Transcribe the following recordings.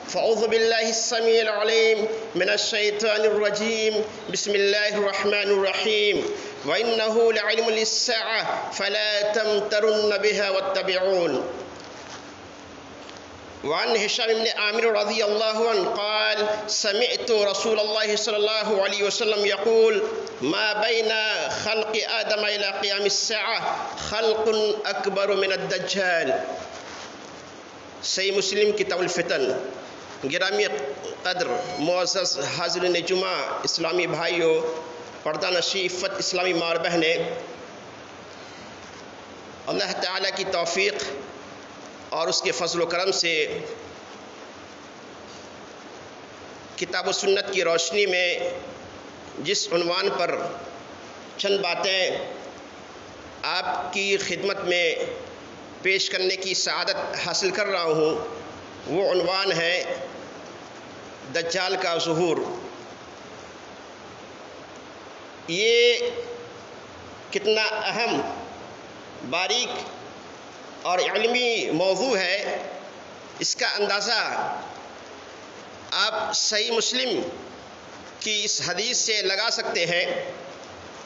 فأعوذ بالله السميع العليم من الشيطان الرجيم بسم الله الرحمن الرحيم وإنه لعلم للساعة فلا تمترن بها واتبعون. وعن هشام بن عامر رضي الله عنه قال سمعت رسول الله صلى الله عليه وسلم يقول ما بين خلق آدم إلى قيام الساعة خلق أكبر من الدجال. صحیح مسلم کتاب الفتن. گرامی قدر معزز حاضرین جمعہ، اسلامی بھائیوں، پردہ نشیفت اسلامی ماں اور بہنیں، اللہ تعالیٰ کی توفیق اور اس کے فضل و کرم سے کتاب و سنت کی روشنی میں جس عنوان پر چند باتیں آپ کی خدمت میں پیش کرنے کی سعادت حاصل کر رہا ہوں، وہ عنوان ہے دجال کا ظہور. یہ کتنا اہم، باریک اور علمی موضوع ہے، اس کا اندازہ آپ صحیح مسلم کی اس حدیث سے لگا سکتے ہیں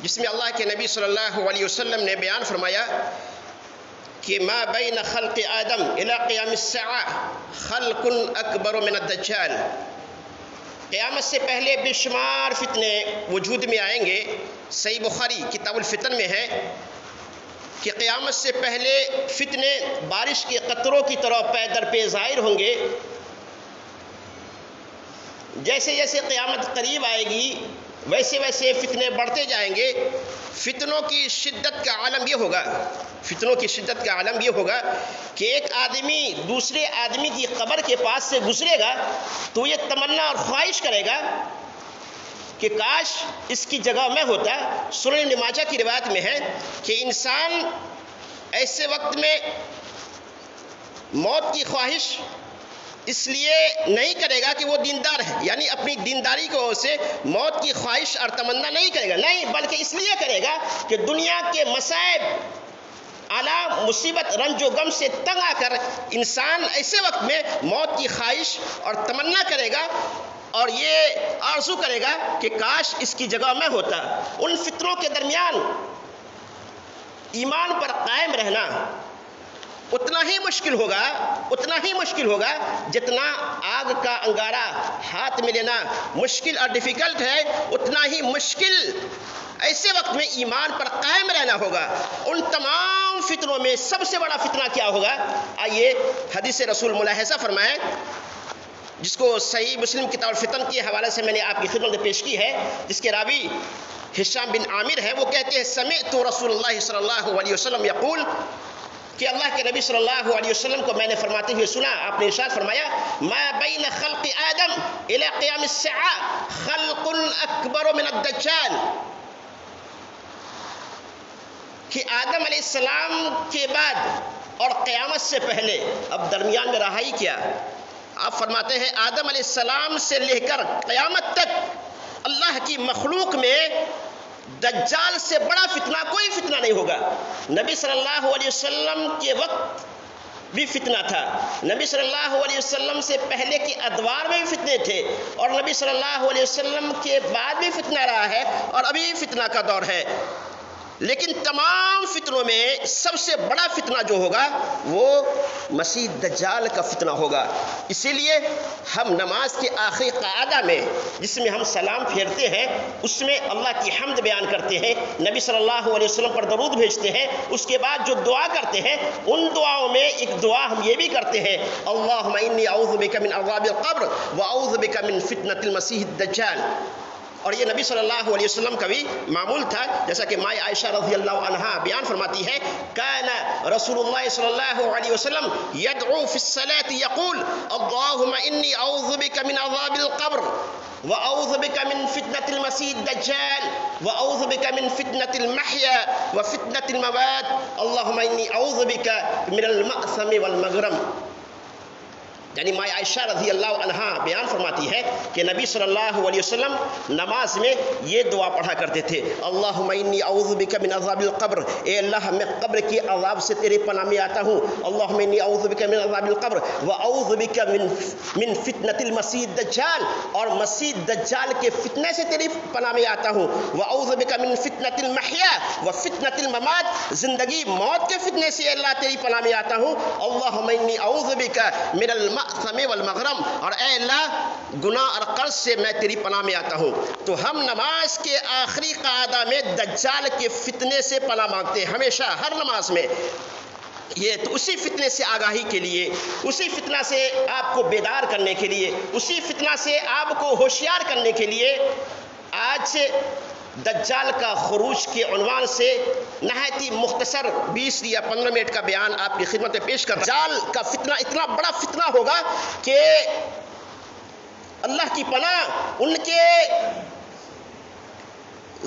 جس میں اللہ کے نبی صلی اللہ علیہ وسلم نے بیان فرمایا کہ ما بین خلق آدم الی قیام الساعہ خلق اکبر من الدجال. قیامت سے پہلے بے شمار فتنے وجود میں آئیں گے. صحیح بخاری کتاب الفتن میں ہے کہ قیامت سے پہلے فتنے بارش کے قطروں کی طرح پے در پے ظاہر ہوں گے. جیسے جیسے قیامت قریب آئے گی ویسے ویسے فتنے بڑھتے جائیں گے. فتنوں کی شدت کا عالم یہ ہوگا کہ ایک آدمی دوسرے آدمی کی قبر کے پاس سے گزرے گا تو یہ تمنا اور خواہش کرے گا کہ کاش اس کی جگہ میں ہوتا. سنن ابن ماجہ کی روایت میں ہے کہ انسان ایسے وقت میں موت کی خواہش اس لیے نہیں کرے گا کہ وہ دیندار ہے، یعنی اپنی دینداری کی وجہ سے موت کی خواہش اور تمنا نہیں کرے گا، نہیں، بلکہ اس لیے کرے گا کہ دنیا کے مصائب، آلام، مصیبت، رنج و غم سے تنگ آ کر انسان ایسے وقت میں موت کی خواہش اور تمنا کرے گا اور یہ آرزو کرے گا کہ کاش اس کی جگہ میں ہوتا. ان فتنوں کے درمیان ایمان پر قائم رہنا اتنا ہی مشکل ہوگا جتنا آگ کا انگارہ ہاتھ میں لینا مشکل اور ڈیفیکلٹ ہے، اتنا ہی مشکل ایسے وقت میں ایمان پر قائم رہنا ہوگا. ان تمام فتنوں میں سب سے بڑا فتنہ کیا ہوگا؟ آئیے حدیث رسول ملاحظہ فرمائیں جس کو صحیح مسلم کتاب الفتن کے حوالے سے میں نے آپ کی خدمت میں پیش کی ہے، جس کے راوی ہشام بن عامر ہے. وہ کہتے ہیں سمعت رسول اللہ صلی اللہ علیہ وسلم یقول، کہ اللہ کے نبی صلی اللہ علیہ وسلم کو میں نے فرماتے ہوئے سنا. آپ نے ارشاد فرمایا ما بین خلق آدم الی قیام الساعہ خلق اکبر من الدجال، کہ آدم علیہ السلام کے بعد اور قیامت سے پہلے، اب درمیان میں رہا ہی کیا؟ آپ فرماتے ہیں آدم علیہ السلام سے لے کر قیامت تک اللہ کی مخلوق میں دجال سے بڑا فتنہ کوئی فتنہ نہیں ہوگا. نبی صلی اللہ علیہ وسلم کے وقت بھی فتنہ تھا، نبی صلی اللہ علیہ وسلم سے پہلے کے ادوار میں بھی فتنے تھے، اور نبی صلی اللہ علیہ وسلم کے بعد بھی فتنہ رہا ہے اور ابھی فتنہ کا دور ہے. لیکن تمام فتنوں میں سب سے بڑا فتنہ جو ہوگا وہ مسیح دجال کا فتنہ ہوگا. اسی لیے ہم نماز کے آخری قعدہ میں جس میں ہم سلام پھیرتے ہیں اس میں اللہ کی حمد بیان کرتے ہیں، نبی صلی اللہ علیہ وسلم پر درود بھیجتے ہیں. اس کے بعد جو دعا کرتے ہیں ان دعاؤں میں ایک دعا ہم یہ بھی کرتے ہیں اللہم انی اعوذ بک من عذاب القبر واعوذ بک من فتنة المسیح الدجال. اور یہ نبی صلی اللہ علیہ وسلم کا بھی معمول تھا، جیسا کہ ماں عائشہ رضی اللہ عنہا بیان فرماتی ہے کان رسول اللہ صلی اللہ علیہ وسلم یدعو فی الصلاة یقول اللہم انی اعوذ بک من عذاب القبر وأعوذ بك من فتنة المسيح الدجال وأعوذ بك من فتنة المحيا وفتنة الممات اللهم إني أعوذ بك من المأثم والمغرم. یعنی ماں عائشہ رضی اللہ عنہا بیان فرماتی ہے کہ نبی صلی اللہ علیہ وسلم نماز میں یہ دعا پڑھا کرتے تھے، اللہم انی اعوذ بک من عذاب القبر، اے اللہ میں قبر کی عذاب سے تیرے پناہ میں آتا ہوں، اللہم انی اعوذ بک من عذاب القبر واعوذ بک من فتنۃ المسیح الدجال، اور مسیح دجال کے فتنے سے تیری پناہ میں آتا ہوں، واعوذ بک من فتنۃ المحیا وفتنۃ الممات، زندگی موت کے فتنے سے اللہ تیری پناہ میں آتا ہوں، اللہم انی اعوذ بک من المأثم والمغرم، اور اے اللہ گناہ اور قرض سے میں تیری پناہ میں آتا ہوں۔ تو ہم نماز کے آخری قعدہ میں دجال کے فتنے سے پناہ مانگتے ہیں ہمیشہ ہر نماز میں، یہ تو اسی فتنے سے آگاہی کے لیے، اسی فتنہ سے آپ کو بیدار کرنے کے لیے، اسی فتنہ سے آپ کو ہوشیار کرنے کے لیے آج سے دجال کا خروج کے عنوان سے نہایت ہی مختصر 20 یا 15 منٹ کا بیان آپ کی خدمت میں پیش کر رہا ہوں۔ دجال کا فتنہ اتنا بڑا فتنہ ہوگا کہ اللہ کی پناہ ان کے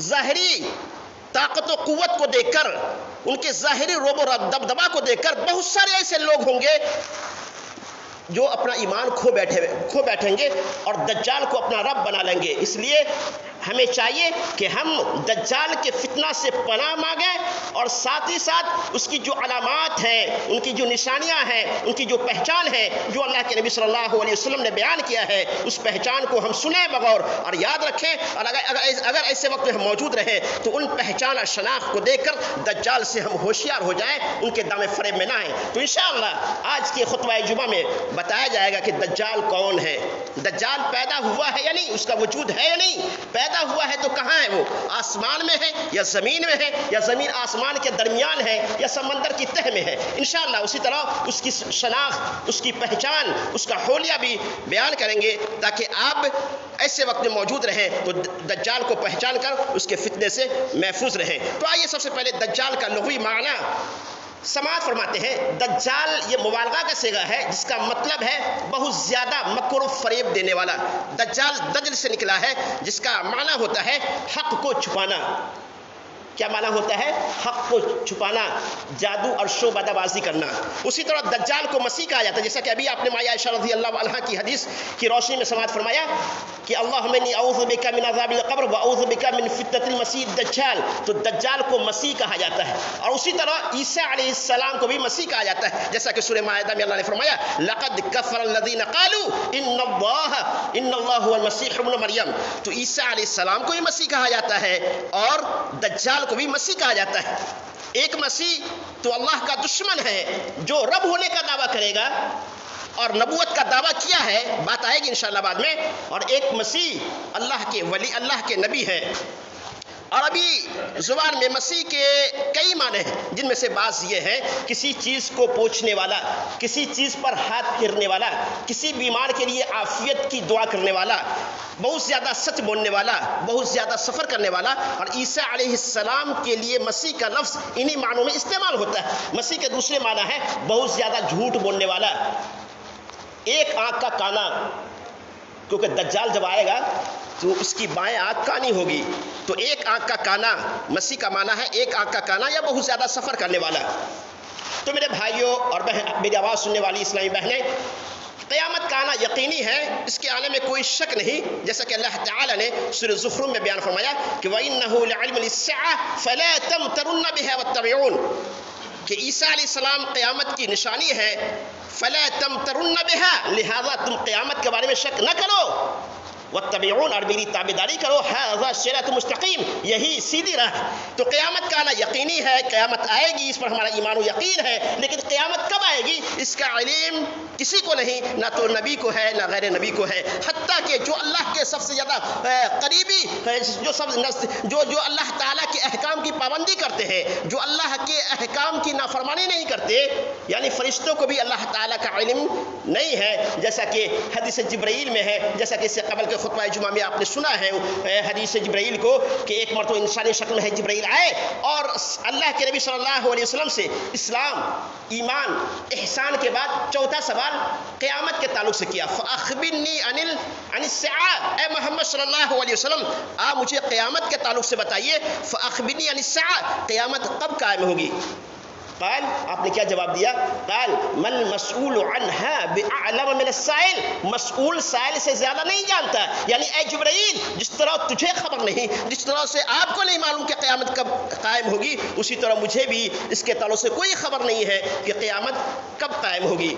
ظاہری طاقت و قوت کو دیکھ کر، ان کے ظاہری روب و دبدبا کو دیکھ کر بہت سارے ایسے لوگ ہوں گے جو اپنا ایمان کھو بیٹھیں گے اور دجال کو اپنا رب بنا لیں گے۔ اس لیے ہمیں چاہیے کہ ہم دجال کے فتنہ سے پناہ مانگیں، اور ساتھ ہی ساتھ اس کی جو علامات ہیں، ان کی جو نشانیاں ہیں، ان کی جو پہچان ہے جو اللہ کے نبی صلی اللہ علیہ وسلم نے بیان کیا ہے، اس پہچان کو ہم سنیں بغور اور یاد رکھیں، اور اگر ایسے وقت میں ہم موجود رہیں تو ان پہچان اور شناخت کو دیکھ کر دجال سے ہم ہوشیار ہو جائیں، ان کے دام فریب میں نہ آئیں۔ تو انشاءاللہ آج کے خطبہ جمعہ میں بتایا جائے گا کہ دجال کون ہے، دجال پیدا ہوا ہے یا نہیں، اس کا وجود ہے یا نہیں، پیدا ہوا ہے تو کہاں ہے، وہ آسمان میں ہے یا زمین میں ہے، یا زمین آسمان کے درمیان ہے، یا سمندر کی تہ میں ہے۔ انشاءاللہ اسی طرح اس کی شناخت، اس کی پہچان، اس کا حولیہ بھی بیان کریں گے تاکہ آپ ایسے وقت میں موجود رہیں تو دجال کو پہچان کر اس کے فتنے سے محفوظ رہیں۔ تو آئیے سب سے پہلے دجال کا لغوی معنی سماعت فرماتے ہیں۔ دجال یہ مبالغہ کا صیغہ ہے جس کا مطلب ہے بہت زیادہ مکر و فریب دینے والا۔ دجال دجل سے نکلا ہے جس کا معنی ہوتا ہے حق کو چھپانا۔ کیا معنی ہوتا ہے؟ حق کو چھپانا، جادو اور شعبدہ بازی کرنا۔ اسی طرح دجال کو مسیح کہا جاتا ہے، جیسا کہ ابھی آپ نے ماں عائشہ رضی اللہ عنہا کی حدیث کی روشنی میں سماعت فرمایا کہ اللہم انی اعوذ بک من عذاب القبر واعوذ بک من فتنۃ المسیح الدجال، تو دجال کو مسیح کہا جاتا ہے۔ اور اسی طرح عیسیٰ علیہ السلام کو بھی مسیح کہا جاتا ہے، جیسا کہ سورہ مائدہ میں اللہ نے فرمایا لقد کفر الذین قالوا ان اللہ هو المسیح ابن مریم، تو عیسیٰ علیہ السلام کو بھی مسیح کہا جاتا ہے اور دجال کو بھی مسیح کہا جاتا ہے۔ ایک مسیح تو اللہ کا دشمن ہے جو رب ہونے کا دعویٰ کرے گا اور نبوت کا دعویٰ کیا ہے، بات آئے گی انشاءاللہ بعد میں، اور ایک مسیح اللہ کے ولی، اللہ کے نبی ہے۔ اور ابھی زبان میں مسیح کے کئی معنی ہیں، جن میں سے بعض یہ ہے کسی چیز کو پوچھنے والا، کسی چیز پر ہاتھ پھیرنے والا، کسی بیمار کے لیے عافیت کی دعا کرنے والا، بہت زیادہ سچ بولنے والا، بہت زیادہ سفر کرنے والا۔ اور عیسیٰ علیہ السلام کے لیے مسیح کا لفظ انہی معنوں میں استعمال ہوتا ہے۔ مسیح کے دوسرے معنی ہے بہت زیادہ جھوٹ بولنے والا، ایک آنکھ کا کانا، کیونکہ دجال جب آئے گا تو اس کی بائیں آنکھ کانی ہوگی، تو ایک آنکھ کا کانا مسیح کا معنی ہے ایک آنکھ کا کانا یا بہت زیادہ سفر کرنے والا۔ تو میرے بھائیوں اور میری آواز سننے والی اسلامی بہنیں، قیامت کا آنا یقینی ہے، اس کے آنے میں کوئی شک نہیں، جیسا کہ اللہ تعالی نے سورہ زخرف میں بیان فرمایا کہ وَإِنَّهُ لَعِلْمٌ لِلسَّاعَةِ فَلَا تَمْتَرُنَّ بِهَا وَاتَّبِعُونِ، کہ عیسیٰ علیہ السلام قیامت کی نشانی ہے، فَلَا تَمْتَرُنَّ بِهَا، لہذا تم قیامت کے بارے میں شک نہ کرو، وَاتَّبِعُونَ، اور میری تابعداری کرو، هَذَا صِرَاطٌ مستقیم، یہی سیدھی راہ۔ تو قیامت کا آنا یقینی ہے، قیامت آئے گی، اس پر ہمارا ایمان و یقین ہے، لیکن قیامت کب آئے گی اس کا علم کسی کو نہیں، نہ تو نبی کو ہے نہ غیر نبی کو ہے، حتیٰ کہ جو اللہ کے سب سے زیادہ قریبی، جو اللہ تعالیٰ کے احکام کی پابندی کرتے ہیں، جو اللہ کے احکام کی نافرمانی نہیں کرتے، یعنی فرشتوں کو بھی اللہ تعالیٰ کا علم نہیں ہے، جیسا کہ حدیث جبرائیل میں ہے، جیسا کہ اس سے قبل کے خطبہ جمعہ میں آپ نے سنا ہے حدیث جبرائیل کو کہ ایک مرتبہ انسانی شکل میں جبرائیل آئے اور اللہ کے نبی صلی اللہ علیہ وسلم سے اسلام، ایمان، احسان کے بعد چوتھا سوال قیامت کے تعلق سے کیا، فَأَخْبِرْنِي عَنِ السَّاعَةِ، اے محمد صلی اللہ علیہ وسلم آپ مجھے قیامت کے تعلق سے بتائیے، فَأَخْبِرْنِي عَنِ السَّاعَةِ، قیامت کب قائم ہوگی۔ قال آپ نے کیا جواب دیا؟ قال من مسئول عنها بأعلم من السائل، مسئول سائل سے زیادہ نہیں جانتا، یعنی اے جبرائیل جس طرح تجھے خبر نہیں، جس طرح سے آپ کو نہیں معلوم کہ قیامت کب قائم ہوگی، اسی طرح مجھے بھی اس کے تعلق سے کوئی خبر نہیں ہے کہ قیامت کب قائم ہوگی۔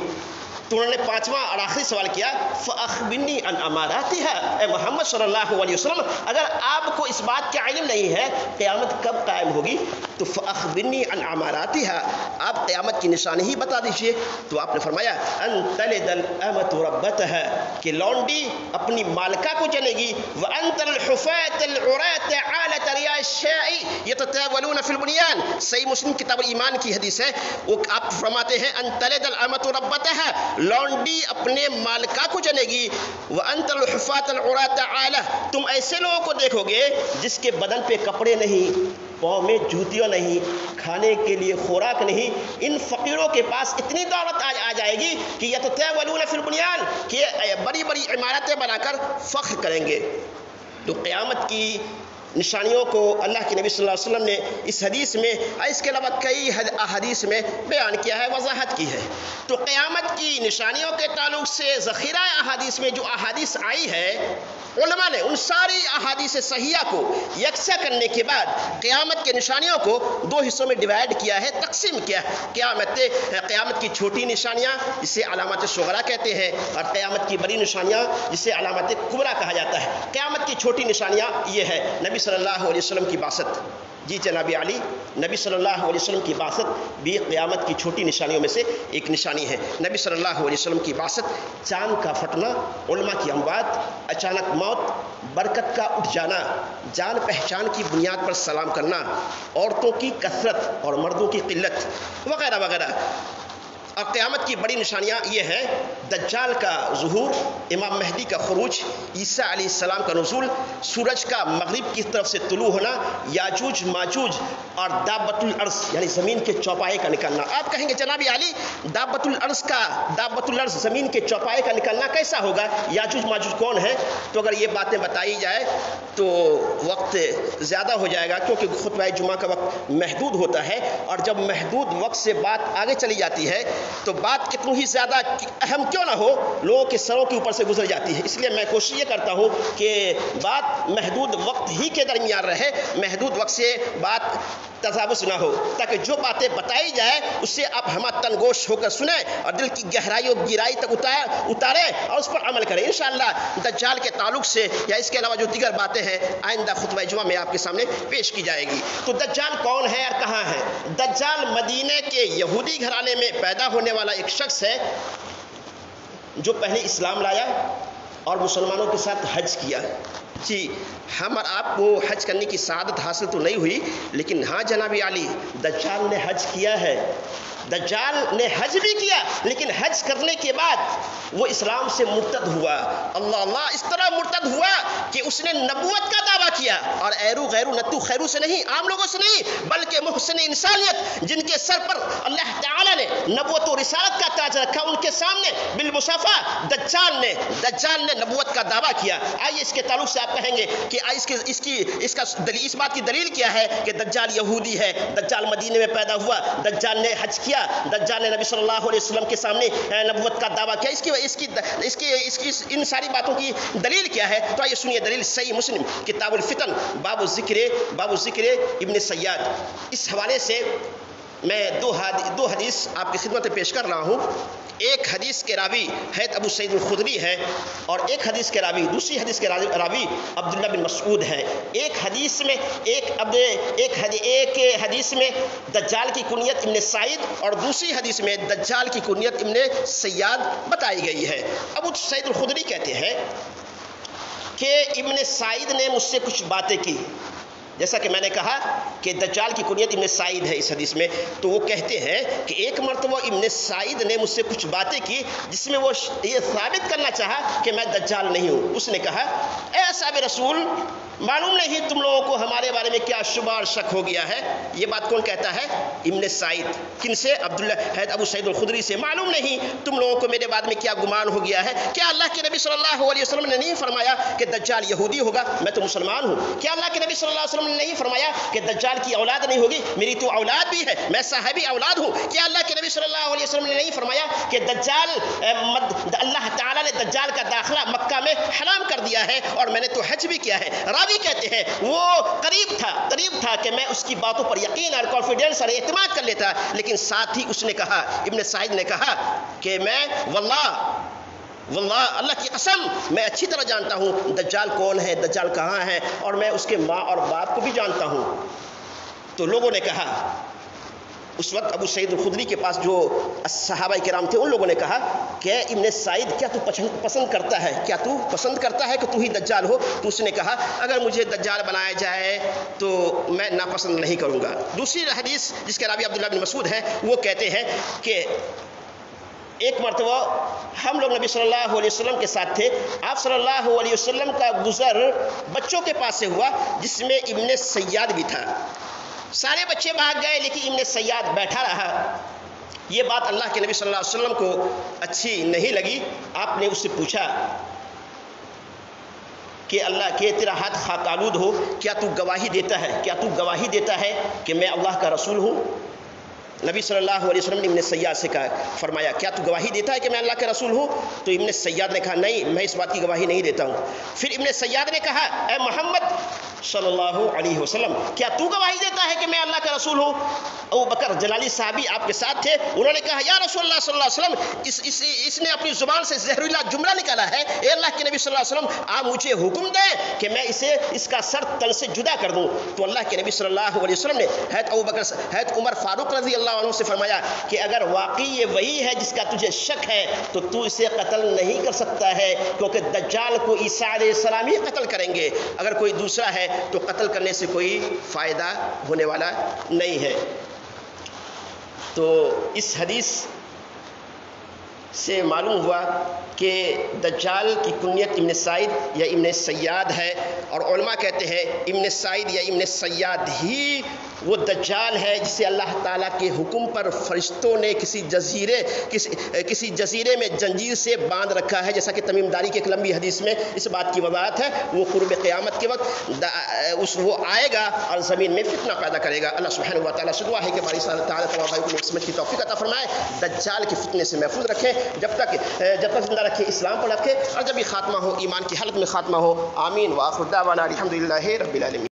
تو انہوں نے پانچواں اور آخری سوال کیا فَأَخْبِرْنِي عَنْ أَمَارَاتِهَا، اے محمد صلی اللہ علیہ وسلم اگر آپ کو اس بات کا علم نہیں ہے قیامت کب قائم ہوگی تو فَأَخْبِرْنِي عَنْ أَمَارَاتِهَا، آپ قیامت کی نشانی ہی بتا دیجئے۔ تو آپ نے فرمایا أَن تَلِدَ الْأَمَةُ رَبَّتَهَا، کہ لونڈی اپنی مالکہ کو جنے گی، وَأَن تَرَى الْحُفَاةَ الْعُرَاةَ عَالَةَ رِعَاءِ الشَّاءِ يَتَطَاوَلُونَ فِي الْبُنْيَانِ، صحیح مسلم کتاب الایمان کی حدیث ہے، وہ آپ فرماتے ہیں أَن تَلِدَ الْأَمَةُ رَبَّتَهَا، لونڈی اپنے مالکہ کو جنے گی، وَأَنْتَ الْحُفَاةَ الْعُرَاةَ عَالَةَ، تم ایسے لوگوں کو دیکھو گے جس کے بدن پہ کپڑے نہیں، پاؤں میں جوتیاں نہیں، کھانے کے لیے خوراک نہیں، ان فقیروں کے پاس اتنی دولت آ جائے گی کہ یتطاولون فی البنیان، کہ بڑی بڑی عمارتیں بنا کر فخر کریں گے۔ تو قیامت کی نشانیوں کو اللہ کے نبی صلی اللہ علیہ وسلم نے اس حدیث میں اس کے علاوہ کئی احادیث میں بیان کیا ہے، وضاحت کی ہے۔ تو قیامت کی نشانیوں کے تعلق سے ذخیرہ احادیث میں جو احادیث آئی ہے، علماء نے ان ساری احادیث صحیحہ کو یکساں کرنے کے بعد قیامت کے نشانیوں کو دو حصوں میں ڈیوائیڈ کیا ہے، تقسیم کیا ہے۔ قیامت کی چھوٹی نشانیاں جسے علامات صغریٰ کہتے ہیں، اور قیامت کی بڑی نشانیاں جسے علامات کبریٰ کہا جاتا ہے۔ قیامت کی چھوٹی نشانیاں یہ ہے نبی صلی اللہ علیہ وسلم کی بعثت، جی جناب علی، نبی صلی اللہ علیہ وسلم کی بعثت بھی قیامت کی چھوٹی نشانیوں میں سے ایک نشانی ہے۔ نبی صلی اللہ علیہ وسلم کی بعثت، چاند کا پھٹنا، علماء کی اموات، اچانک موت، برکت کا اٹھ جانا، جان پہچان کی بنیاد پر سلام کرنا، عورتوں کی کثرت اور مردوں کی قلت وغیرہ وغیرہ۔ اور قیامت کی بڑی نشانیاں یہ ہیں دجال کا ظہور، امام مہدی کا خروج، عیسیٰ علیہ السلام کا نزول، سورج کا مغرب کی طرف سے طلوع ہونا، یاجوج ماجوج، اور دابۃ الارض یعنی زمین کے چوپائے کا نکلنا۔ آپ کہیں گے جناب علی دابۃ الارض زمین کے چوپائے کا نکلنا کیسا ہوگا؟ یاجوج ماجوج کون ہے؟ تو اگر یہ باتیں بتائی جائے تو وقت زیادہ ہو جائے گا، کیونکہ خطبہ جمعہ کا وقت محدود ہوتا ہے، اور جب محدود وقت سے بات آگے چلی جاتی ہے تو بات کتنی ہی زیادہ اہم کیوں نہ ہو لوگوں کے سروں کے اوپر سے گزر جاتی ہے۔ اس لیے میں کوشش یہ کرتا ہوں کہ بات محدود وقت ہی کے درمیان رہے، محدود وقت سے بات تجاوز نہ ہو، تاکہ جو باتیں بتائی جائے اس سے آپ ہمہ تنگوش ہو کر سنیں اور دل کی گہرائی و گہرائی تک اتاریں اور اس پر عمل کریں۔ انشاءاللہ دجال کے تعلق سے یا اس کے علاوہ جو دیگر باتیں ہیں آئندہ خطبہ جمعہ میں آپ کے سامنے پیش کی جائے گی۔ تو دجال کون ہے اور کہاں ہے؟ دجال مدینے کے یہودی گھرانے میں پیدا ہونے والا ایک شخص ہے جو پہلے اسلام لایا اور مسلمانوں کے ساتھ حج کیا۔ جی ہم اور آپ کو حج کرنے کی سعادت حاصل تو نہیں ہوئی، لیکن ہاں جناب علی دجال نے حج کیا ہے، دجال نے حج بھی کیا، لیکن حج کرنے کے بعد وہ اسلام سے مرتد ہوا۔ اللہ اللہ، اس طرح مرتد ہوا کہ اس نے نبوت کا دعویٰ کیا، اور ایرو غیرو نتو خیرو سے نہیں، عام لوگوں سے نہیں، بلکہ محسن انسانیت جن کے سر پر اللہ تعالیٰ نے نبوت و رسالت کا تاج رکھا، ان کے سامنے بالمصافہ دجال نے نبوت کا دعویٰ کیا۔ آئیے اس کے تعلق سے آپ کہیں گے کہ اس بات کی دلیل کیا ہے کہ دجال یہودی ہے، دجال مدینے میں پیدا ہوا، دجال نے حج کیا، دجال نے نبی صلی اللہ علیہ وسلم کے سامنے نبوت کا دعویٰ کیا، اس کی ان ساری باتوں کی دلیل کیا ہے؟ تو آئیے سنیے دلیل صحیح مسلم کتاب الفتن باب الذکر ابن سیاد۔ اس حوالے سے میں دو حدیث آپ کی خدمت میں پیش کر رہا ہوں۔ ایک حدیث کے راوی حضرت ابو سعید الخدری ہے، اور دوسری حدیث کے راوی عبداللہ بن مسعود ہے۔ ایک حدیث میں دجال کی کنیت ابن سعید، اور دوسری حدیث میں دجال کی کنیت ابن سیاد بتائی گئی ہے۔ ابو سعید الخدری کہتے ہیں کہ ابن سعید نے مجھ سے کچھ باتیں کی، جیسا کہ میں نے کہا کہ دجال کی کنیت ابن سعید ہے اس حدیث میں، تو وہ کہتے ہیں کہ ایک مرتبہ ابن سعید نے مجھ سے کچھ باتیں کی جس میں وہ یہ ثابت کرنا چاہا کہ میں دجال نہیں ہوں۔ اس نے کہا اے اصحاب رسول، معلوم نہیں تم لوگوں کو ہمارے بارے میں کیا شبہ اور شک ہو گیا ہے۔ یہ بات کون کہتا ہے؟ ابن سعید۔ کن سے؟ حضرت ابو سعید الخدری سے۔ معلوم نہیں تم لوگوں کو میرے بارے میں کیا گمان ہو گیا ہے؟ کیا اللہ کے نبی صلی اللہ علیہ وسلم نے نہیں فرمایا کہ دجال یہودی ہوگا؟ میں تو مسلمان ہوں۔ کیا اللہ کے نبی صلی اللہ علیہ وسلم وسلم نے نہیں فرمایا کہ دجال کی اولاد نہیں ہوگی، میری تو اولاد بھی ہے، میں صاحبی اولاد ہوں؟ کیا اللہ کے نبی صلی اللہ علیہ وسلم نے نہیں فرمایا کہ دجال اللہ تعالیٰ نے دجال کا داخلہ مکہ میں حرام کر دیا ہے اور میں نے تو حج بھی کیا ہے؟ راوی کہتے ہیں وہ قریب تھا کہ میں اس کی باتوں پر یقین اور کانفیڈنس اور اعتماد کر لیتا، لیکن ساتھ ہی اس نے کہا، ابن سعید نے کہا کہ میں واللہ اللہ کی قسم میں اچھی طرح جانتا ہوں دجال کون ہے، دجال کہاں ہے، اور میں اس کے ماں اور باپ کو بھی جانتا ہوں۔ تو لوگوں نے کہا، اس وقت ابو سعید الخدری کے پاس جو صحابہ کرام تھے ان لوگوں نے کہا کہ ابن سعید کیا تو پسند کرتا ہے کہ تو ہی دجال ہو؟ تو اس نے کہا اگر مجھے دجال بنایا جائے تو میں ناپسند نہیں کروں گا۔ دوسری حدیث جس کے راوی عبداللہ بن مسعود ہیں وہ کہتے ہیں کہ ایک مرتبہ ہم لوگ نبی صلی اللہ علیہ وسلم کے ساتھ تھے، آپ صلی اللہ علیہ وسلم کا گزر بچوں کے پاس سے ہوا جس میں ابن سیاد بھی تھا۔ سارے بچے بھاگ گئے لیکن ابن سیاد بیٹھا رہا۔ یہ بات اللہ کے نبی صلی اللہ علیہ وسلم کو اچھی نہیں لگی۔ آپ نے اس سے پوچھا کہ اللہ کے تیرا ہاتھ خاک آلود ہو، کیا تو گواہی دیتا ہے کہ میں اللہ کا رسول ہوں؟ نبی صلی اللہ علیہ وسلم نے ابن سیاد سے فرمایا کیا تو گواہی دیتا ہے کہ میں اللہ کا رسول ہوں؟ تو ابن سیاد نے کہا نہیں، میں اس بات کی گواہی نہیں دیتا ہوں۔ پھر ابن سیاد نے کہا اے محمد صلی اللہ علیہ وسلم کیا تو گواہی دیتا ہے کہ میں اللہ کا رسول ہوں؟ ابو بکر جلالی صحابی آپ کے ساتھ تھے، انہوں نے کہا یا رسول اللہ صلی اللہ علیہ وسلم اس نے اپنی زبان سے زہریلا جملہ نکالا ہے، اے اللہ کے نبی صلی اللہ علیہ وسلم آپ مجھے حکم دیں کہ میں اس کا سر تل سے جدا کر دوں۔ تو اللہ کے نبی صلی اللہ علیہ وسلم نے حضرت عمر فاروق رضی اللہ عنہ سے فرمایا کہ اگر واقعی یہ وہی ہے جس کا تجھے شک ہے تو اسے قتل نہیں کر سکتا ہے، کیونکہ دجال کو عیسیٰ علیہ السلام ہی قتل کریں گے، اگر کوئی دوسرا ہے تو قتل کرنے سے کوئی فائدہ ہونے والا نہیں ہے۔ تو اس حدیث سے معلوم ہوا کہ دجال کی کنیت ابن سعید یا ابن سیاد ہے، اور علماء کہتے ہیں ابن سعید یا ابن سیاد ہی وہ دجال ہے جسے اللہ تعالیٰ کے حکم پر فرشتوں نے کسی جزیرے میں زنجیر سے باندھ رکھا ہے، جیسا کہ تمیم داری کی ایک لمبی حدیث میں اس بات کی وضاحت ہے۔ وہ قرب قیامت کے وقت وہ آئے گا اور زمین میں فتنہ پیدا کرے گا۔ اللہ سبحانہ و تعالیٰ سے دعا ہے کہ باری تعالیٰ تمام بھائی کو نیک سمجھ کی توفیق عطا فرمائے، دجال کے فتنے سے محفوظ رکھے، جب تک زندہ رکھے اسلام پر رکھے، اور جب یہ خاتمہ ہو ایمان کی حالت میں خاتمہ ہو۔ آمین۔ وآخر دعوانا الحمدللہ رب العالمین۔